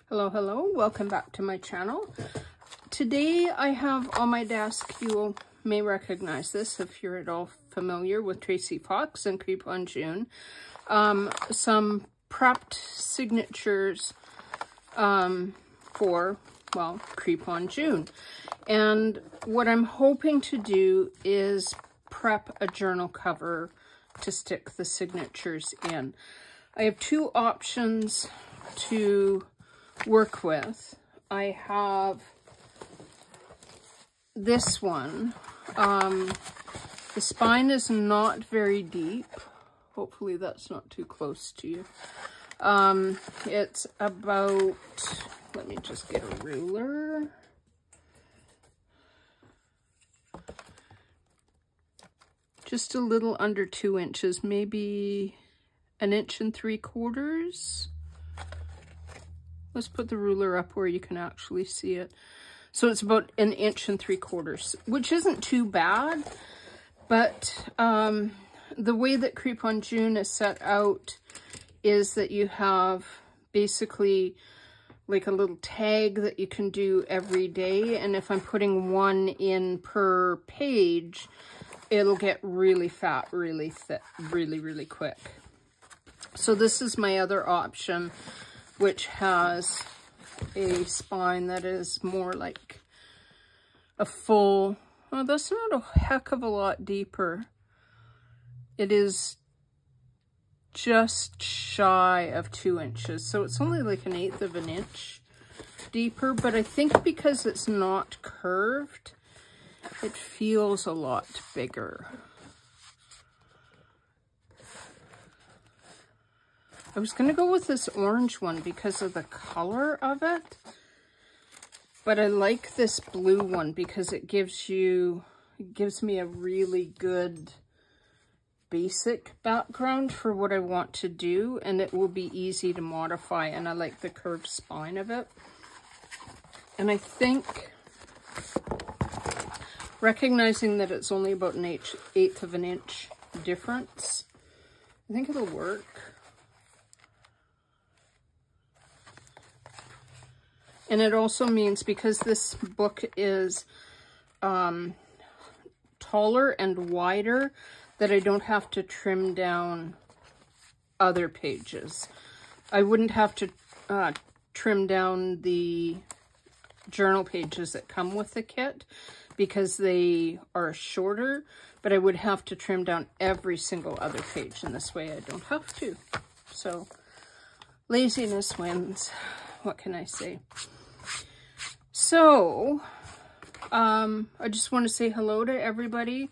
Hello, hello, welcome back to my channel. Today I have on my desk, you may recognize this if you're at all familiar with Tracie Fox and Creeponjune, some prepped signatures for, well, Creeponjune. And what I'm hoping to do is prep a journal cover to stick the signatures in. I have two options to work with. I have this one. The spine is not very deep. Hopefully that's not too close to you. It's about, let me just get a ruler. Just a little under 2 inches, maybe 1 3/4 inches. Let's put the ruler up where you can actually see it. So it's about 1 3/4 inches, which isn't too bad, but the way that Creeponjune is set out is that you have basically like a little tag that you can do every day, and if I'm putting one in per page, it'll get really fat, really thick, really quick. So this is my other option, which has a spine that is more like a full, oh, that's not a heck of a lot deeper. It is just shy of 2 inches. So it's only like 1/8 inch deeper, but I think because it's not curved, it feels a lot bigger. I was going to go with this orange one because of the color of it, but I like this blue one because it gives me a really good basic background for what I want to do, and it will be easy to modify, and I like the curved spine of it. And I think, recognizing that it's only about 1/8 of an inch difference, I think it'll work. And it also means, because this book is taller and wider, that I don't have to trim down other pages. I wouldn't have to trim down the journal pages that come with the kit because they are shorter, but I would have to trim down every single other page, and this way I don't have to. So laziness wins. What can I say? So, I just want to say hello to everybody.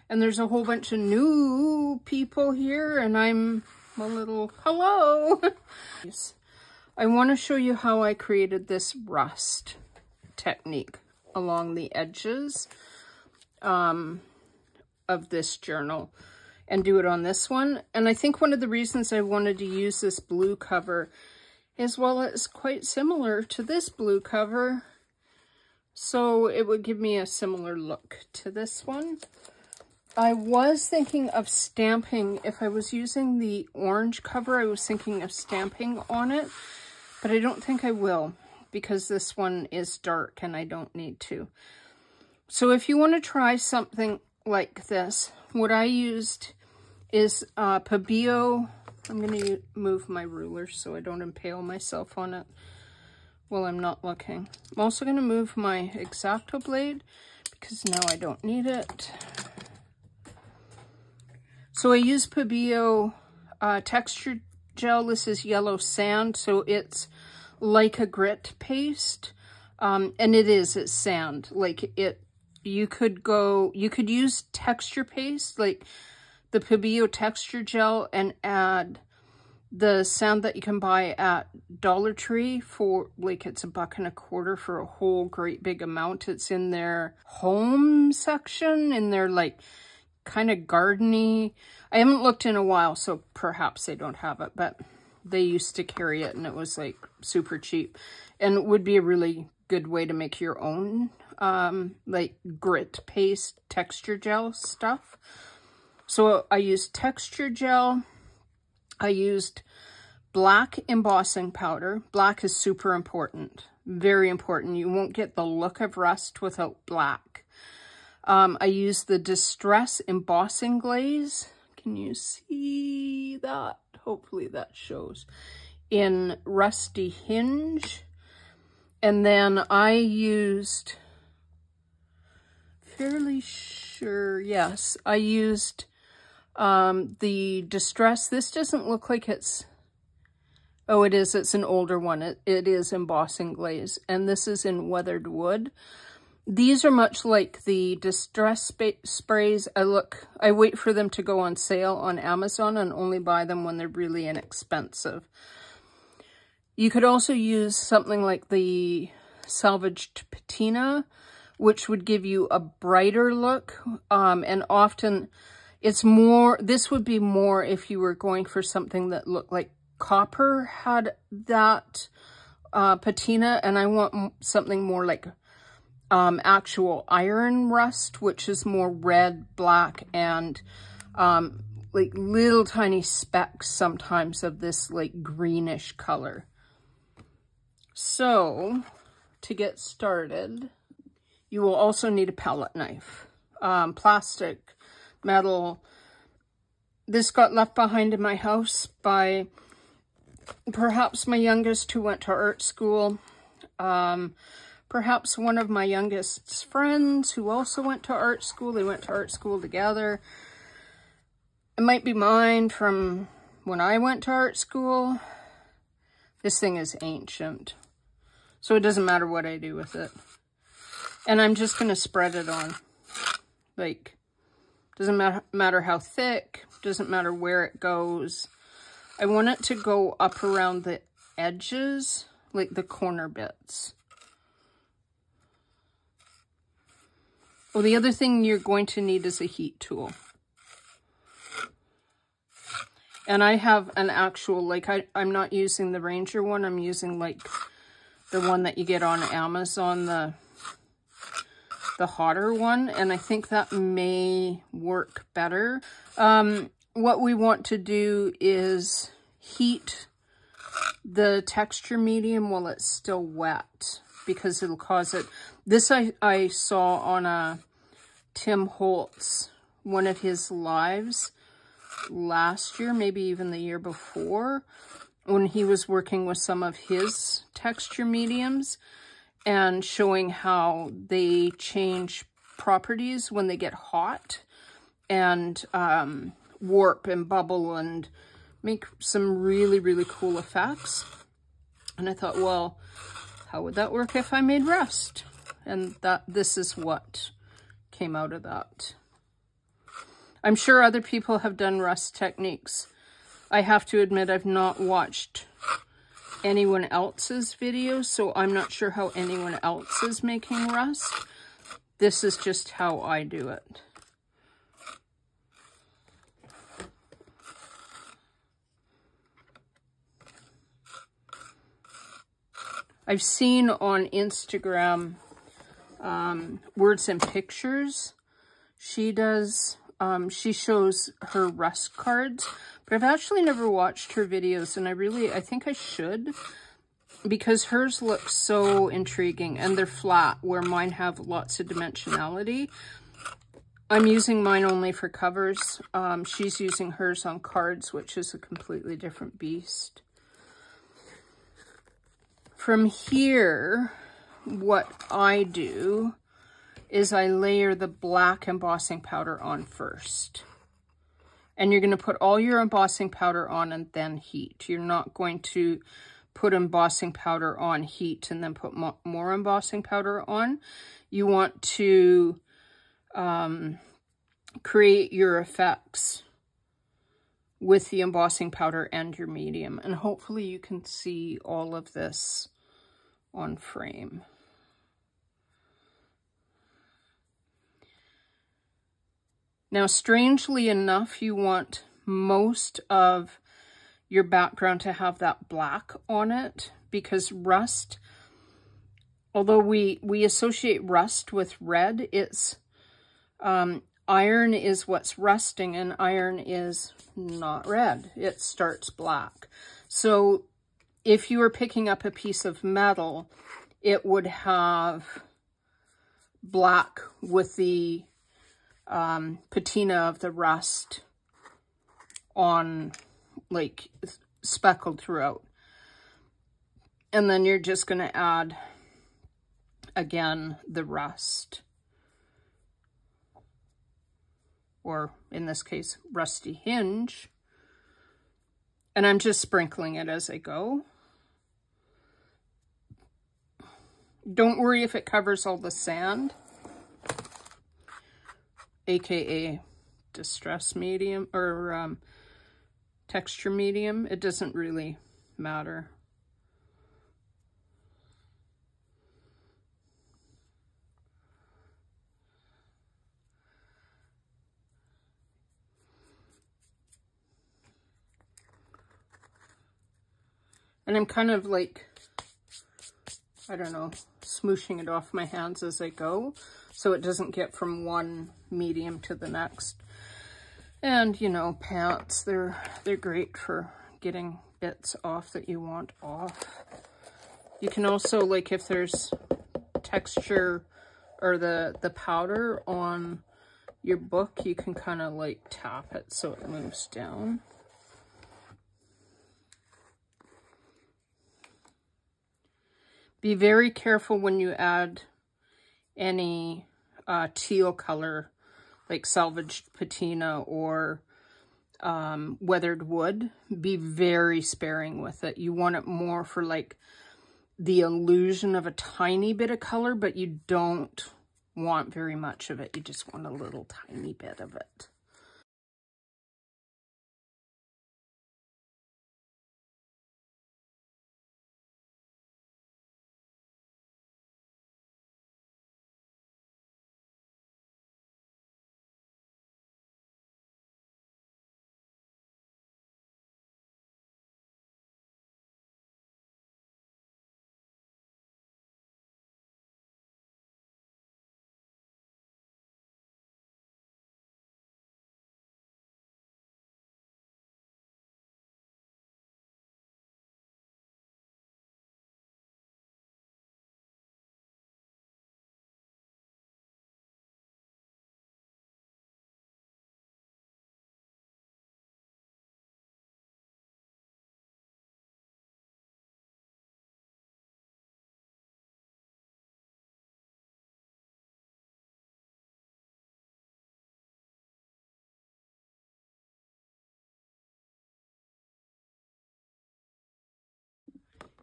And there's a whole bunch of new people here, and I'm a little hello. I want to show you how I created this rust technique along the edges of this journal, and do it on this one. And I think one of the reasons I wanted to use this blue cover is, well, it's quite similar to this blue cover, so it would give me a similar look to this one. I was thinking of stamping. If I was using the orange cover, I was thinking of stamping on it, but I don't think I will because this one is dark and I don't need to. So if you want to try something like this, what I used is Pabio. I'm going to move my ruler so I don't impale myself on it while I'm not looking. I'm also going to move my X-Acto blade because now I don't need it. So I use Pabio texture gel. This is yellow sand, so it's like a grit paste. And it's sand. Like you could use texture paste, like the Pabio texture gel, and add the sand that you can buy at Dollar Tree for, like, it's $1.25 for a whole great big amount. It's in their home section, in their like kind of gardeny. I haven't looked in a while, so perhaps they don't have it, but they used to carry it and it was like super cheap, and it would be a really good way to make your own like grit paste texture gel stuff. So I used texture gel, I used black embossing powder. Black is super important, very important. You won't get the look of rust without black. I use the Distress Embossing Glaze. Can you see that? Hopefully that shows. In Rusty Hinge. And then I used, fairly sure, yes, I used the Distress. This doesn't look like it's, oh, it is. It's an older one. It is embossing glaze. And this is in Weathered Wood. These are much like the Distress sprays. I wait for them to go on sale on Amazon and only buy them when they're really inexpensive. You could also use something like the Salvaged Patina, which would give you a brighter look. And often it's more, this would be more if you were going for something that looked like copper had that patina. And I want something more like actual iron rust, which is more red, black, and like little tiny specks sometimes of this like greenish color. So to get started, you will also need a palette knife, plastic, metal. This got left behind in my house by perhaps my youngest who went to art school. Perhaps one of my youngest's friends who also went to art school. They went to art school together. It might be mine from when I went to art school. This thing is ancient, so it doesn't matter what I do with it. And I'm just going to spread it on. Like, doesn't matter how thick, doesn't matter where it goes. I want it to go up around the edges, like the corner bits. Well, the other thing you're going to need is a heat tool. And I have an actual, like, I'm not using the Ranger one. I'm using, like, the one that you get on Amazon, the hotter one. And I think that may work better. What we want to do is heat the texture medium while it's still wet, because it'll cause it. This I saw on a Tim Holtz, one of his lives last year, maybe even the year before, when he was working with some of his texture mediums and showing how they change properties when they get hot and warp and bubble and make some really, really cool effects. And I thought, well, how would that work if I made rust? And this is what came out of that. I'm sure other people have done rust techniques. I have to admit, I've not watched anyone else's videos, so I'm not sure how anyone else is making rust. This is just how I do it. I've seen on Instagram, Words and Pictures. She does, she shows her rust cards, but I've actually never watched her videos, and I think I should, because hers look so intriguing, and they're flat, where mine have lots of dimensionality. I'm using mine only for covers. She's using hers on cards, which is a completely different beast. From here, what I do is I layer the black embossing powder on first. And you're going to put all your embossing powder on and then heat. You're not going to put embossing powder on, heat, and then put more embossing powder on. You want to create your effects with the embossing powder and your medium. And hopefully you can see all of this on frame. Now, strangely enough, you want most of your background to have that black on it, because rust, although we associate rust with red, it's iron is what's rusting, and iron is not red. It starts black. So if you were picking up a piece of metal, it would have black with the patina of the rust on, like, speckled throughout. And then you're just going to add, again, the rust. Or, in this case, rusty hinge. And I'm just sprinkling it as I go. Don't worry if it covers all the sand, aka distress medium or texture medium. It doesn't really matter. And I'm kind of like, I don't know, smooshing it off my hands as I go, so it doesn't get from one medium to the next. And, you know, pants, they're great for getting bits off that you want off. You can also, like, if there's texture or the powder on your book, you can kind of like tap it so it moves down. Be very careful when you add any teal color, like salvaged patina or weathered wood. Be very sparing with it. You want it more for like the illusion of a tiny bit of color, but you don't want very much of it. You just want a little tiny bit of it.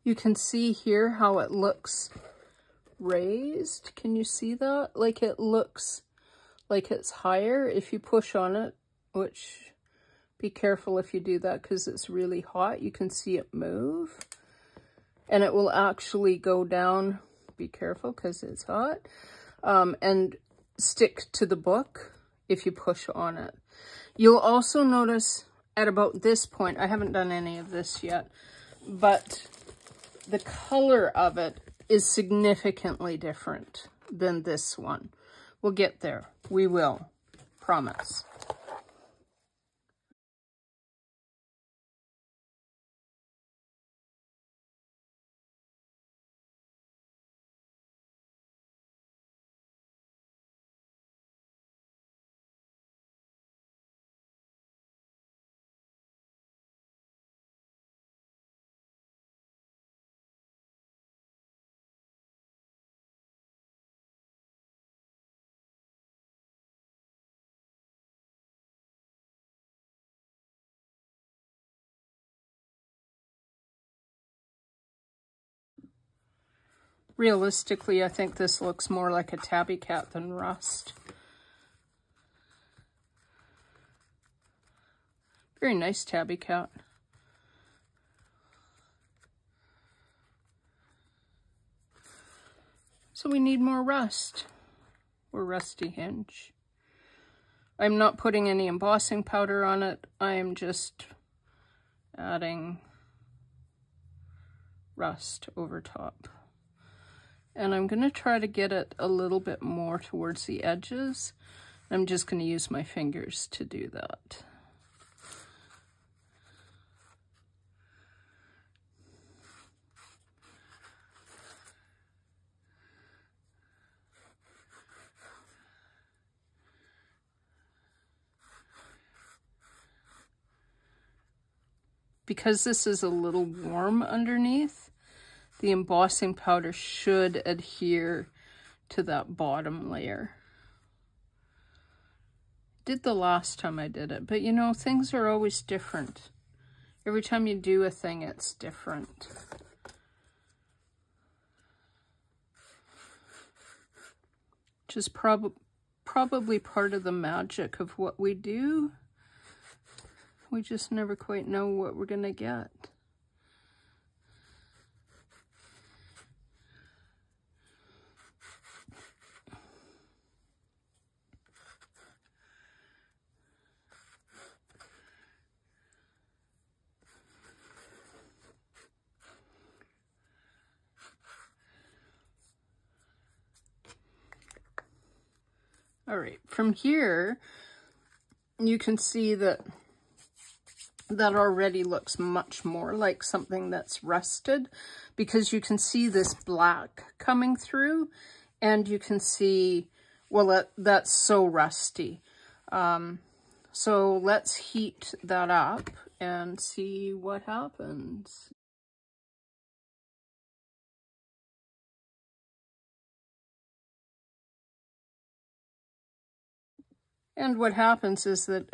You can see here how it looks raised. Can you see that? Like it looks like it's higher if you push on it, which be careful if you do that because it's really hot. You can see it move and it will actually go down. Be careful because it's hot. And stick to the book if you push on it. You'll also notice at about this point, I haven't done any of this yet, but the color of it is significantly different than this one. We'll get there. We will. Promise. Realistically, I think this looks more like a tabby cat than rust. Very nice tabby cat. So we need more rust or rusty hinge. I'm not putting any embossing powder on it. I am just adding rust over top. And I'm going to try to get it a little bit more towards the edges. I'm just going to use my fingers to do that. because this is a little warm underneath, the embossing powder should adhere to that bottom layer. Did the last time I did it, but you know, things are always different. Every time you do a thing, it's different. Which is probably part of the magic of what we do. We just never quite know what we're gonna get. All right, from here, you can see that already looks much more like something that's rusted, because you can see this black coming through, and you can see, well, that's so rusty. So let's heat that up and see what happens. And what happens is that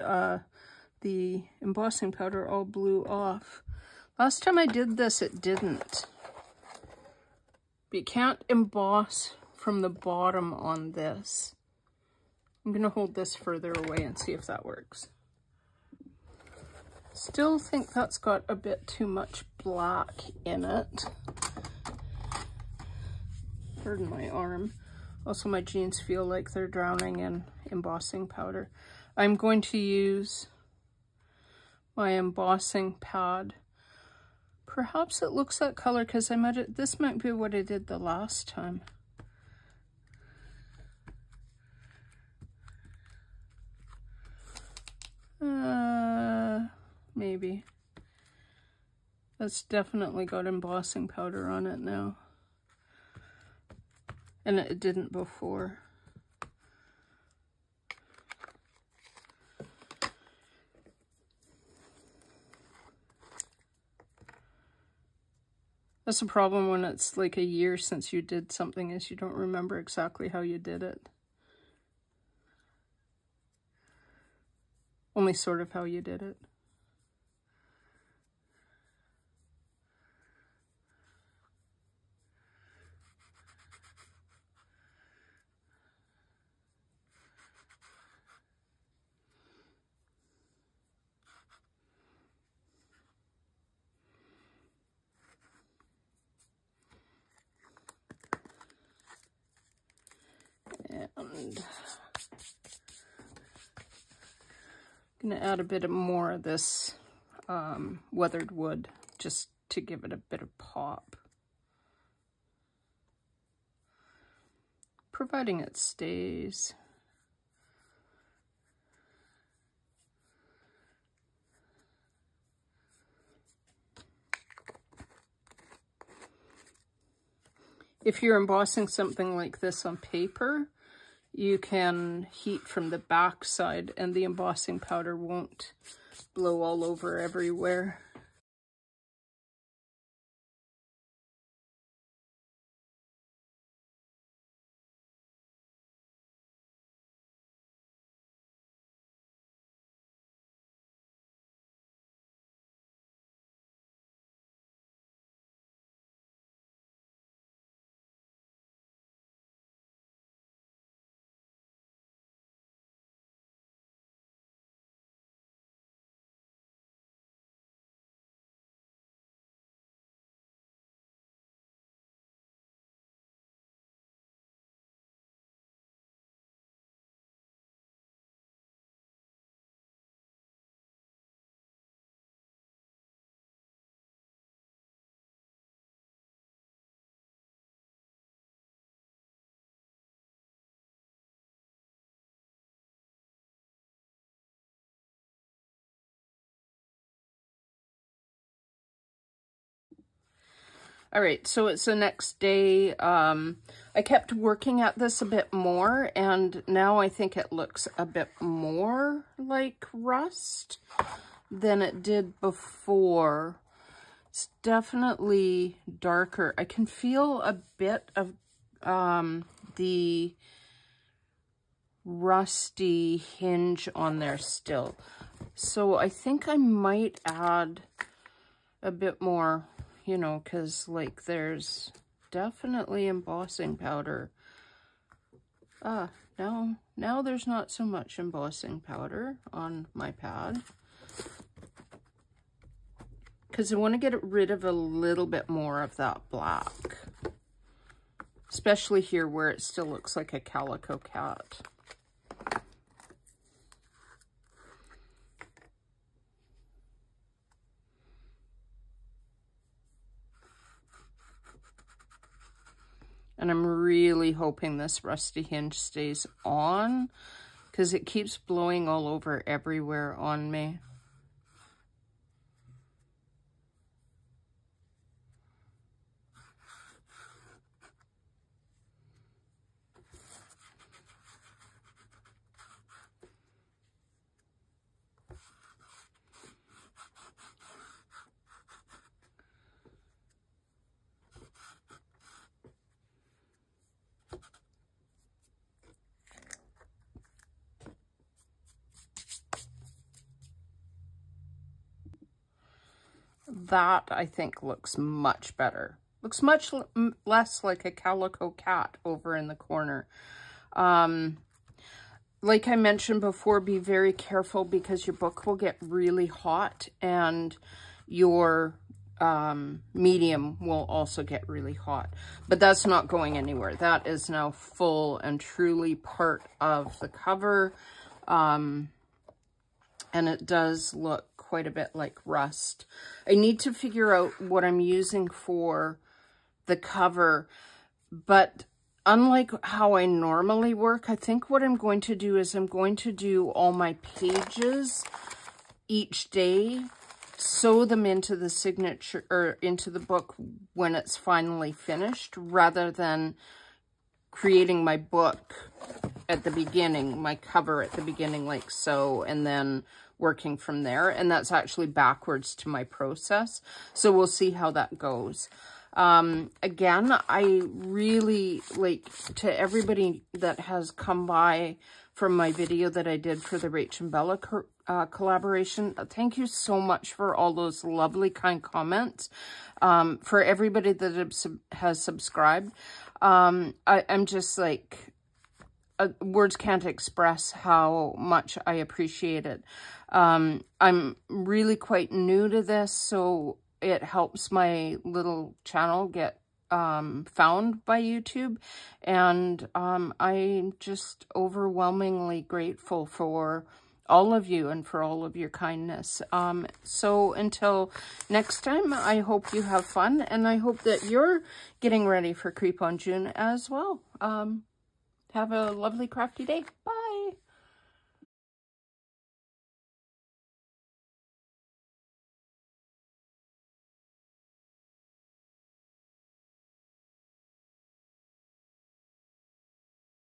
the embossing powder all blew off. Last time I did this, it didn't. But you can't emboss from the bottom on this. I'm going to hold this further away and see if that works. Still think that's got a bit too much black in it. Pardon my arm. Also, my jeans feel like they're drowning in embossing powder. I'm going to use my embossing pad. Perhaps it looks that color because this might be what I did the last time. Maybe. That's definitely got embossing powder on it now. And it didn't before. That's a problem when it's like a year since you did something, is you don't remember exactly how you did it. Only sort of how you did it. And I'm going to add a bit more of this weathered wood just to give it a bit of pop. Providing it stays. If you're embossing something like this on paper, you can heat from the back side and the embossing powder won't blow all over everywhere. All right, so it's the next day. I kept working at this a bit more, and now I think it looks a bit more like rust. than it did before. It's definitely darker. I can feel a bit of the rusty hinge on there still. So I think I might add a bit more, you know, because like there's definitely embossing powder. Now there's not so much embossing powder on my pad, because I want to get rid of a little bit more of that black, especially here where it still looks like a calico cat. And I'm really hoping this rusty hinge stays on, because it keeps blowing all over everywhere on me. That, I think, looks much better. Looks much less like a calico cat over in the corner. Like I mentioned before, be very careful because your book will get really hot and your medium will also get really hot. But that's not going anywhere. That is now full and truly part of the cover. And it does look quite a bit like rust. I need to figure out what I'm using for the cover, but unlike how I normally work, I think what I'm going to do is I'm going to do all my pages each day, sew them into the signature or into the book when it's finally finished, rather than creating my book at the beginning, my cover at the beginning like so, and then working from there. And that's actually backwards to my process. So we'll see how that goes. Again, I really like to everybody that has come by from my video that I did for the Rach and Bella collaboration. Thank you so much for all those lovely, kind comments. For everybody that has subscribed, I'm just like, words can't express how much I appreciate it. I'm really quite new to this, so it helps my little channel get found by YouTube, and I'm just overwhelmingly grateful for all of you and for all of your kindness. So until next time, I hope you have fun, and I hope that you're getting ready for Creep on June as well. Have a lovely crafty day. Bye.